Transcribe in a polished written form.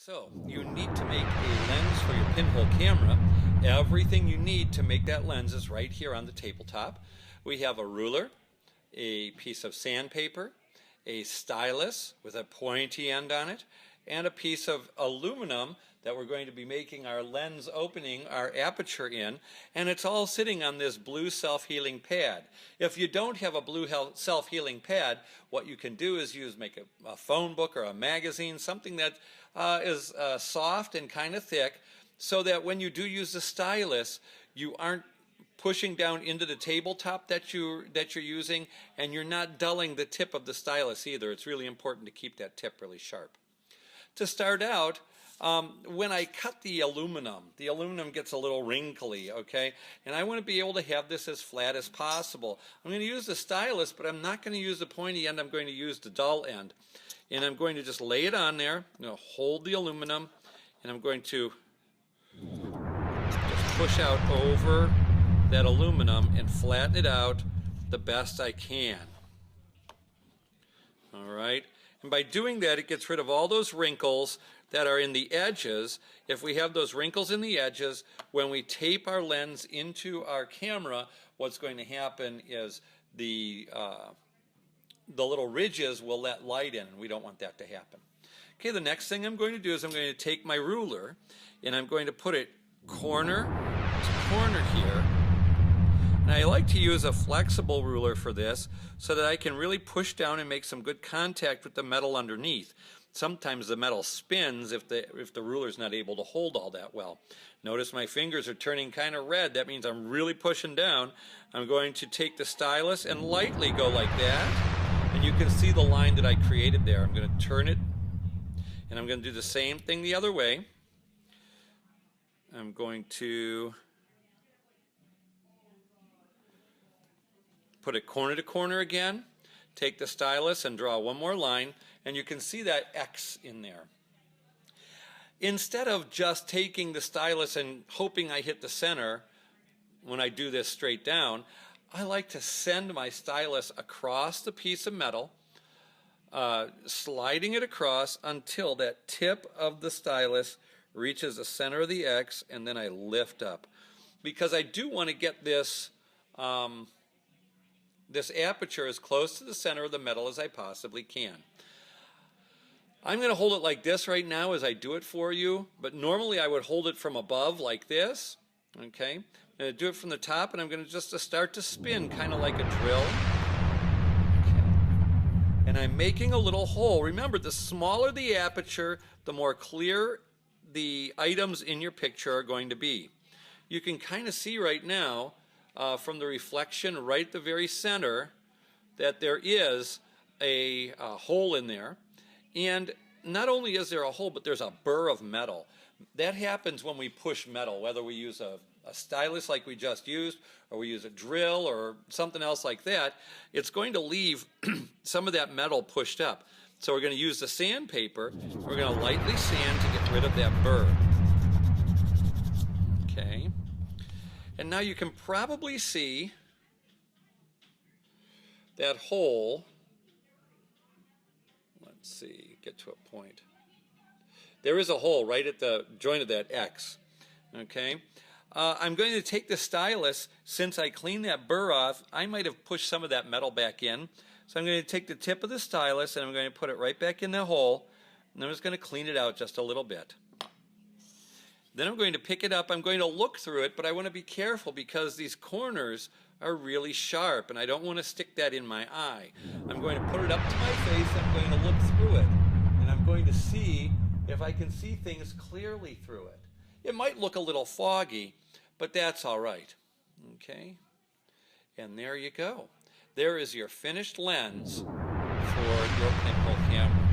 So, you need to make a lens for your pinhole camera. Everything you need to make that lens is right here on the tabletop. We have a ruler, a piece of sandpaper, a stylus with a pointy end on it, and a piece of aluminum that we're going to be making our lens opening, our aperture in, and it's all sitting on this blue self-healing pad. If you don't have a blue self-healing pad, what you can do is make a phone book or a magazine, something that is soft and kind of thick, so that when you do use the stylus, you aren't pushing down into the tabletop that you're using, and you're not dulling the tip of the stylus either. It's really important to keep that tip really sharp. To start out, when I cut the aluminum gets a little wrinkly, okay? And I want to be able to have this as flat as possible. I'm going to use the stylus, but I'm not going to use the pointy end. I'm going to use the dull end. And I'm going to just lay it on there. I'm going to hold the aluminum, and I'm going to just push out over that aluminum and flatten it out the best I can. All right? And by doing that, it gets rid of all those wrinkles that are in the edges. If we have those wrinkles in the edges, when we tape our lens into our camera, what's going to happen is the little ridges will let light in, and we don't want that to happen. Okay, the next thing I'm going to do is I'm going to take my ruler, and I'm going to put it corner to corner here. And I like to use a flexible ruler for this so that I can really push down and make some good contact with the metal underneath. Sometimes the metal spins if the ruler's not able to hold all that well. Notice my fingers are turning kind of red. That means I'm really pushing down. I'm going to take the stylus and lightly go like that. And you can see the line that I created there. I'm going to turn it, and I'm going to do the same thing the other way. I'm going to put it corner to corner again, take the stylus and draw one more line, and you can see that X in there. Instead of just taking the stylus and hoping I hit the center when I do this straight down, I like to send my stylus across the piece of metal, sliding it across until that tip of the stylus reaches the center of the X, and then I lift up. Because I do want to get this this aperture as close to the center of the metal as I possibly can. I'm going to hold it like this right now as I do it for you, but normally I would hold it from above like this, okay? I'm going to do it from the top, and I'm going to just start to spin kind of like a drill. Okay. And I'm making a little hole. Remember, the smaller the aperture, the more clear the items in your picture are going to be. You can kind of see right now from the reflection right at the very center that there is a hole in there. And not only is there a hole, but there's a burr of metal. That happens when we push metal, whether we use a stylus like we just used, or we use a drill or something else like that. It's going to leave some of that metal pushed up. So we're going to use the sandpaper. We're going to lightly sand to get rid of that burr. Okay. And now you can probably see that hole. Let's see, get to a point. There is a hole right at the joint of that X. Okay. I'm going to take the stylus. Since I cleaned that burr off, I might have pushed some of that metal back in. So I'm going to take the tip of the stylus and I'm going to put it right back in the hole. And I'm just going to clean it out just a little bit. Then I'm going to pick it up. I'm going to look through it, but I want to be careful because these corners are really sharp, and I don't want to stick that in my eye. I'm going to put it up to my face. I'm going to look through it, and I'm going to see if I can see things clearly through it. It might look a little foggy, but that's all right. Okay? And there you go. There is your finished lens for your pinhole camera.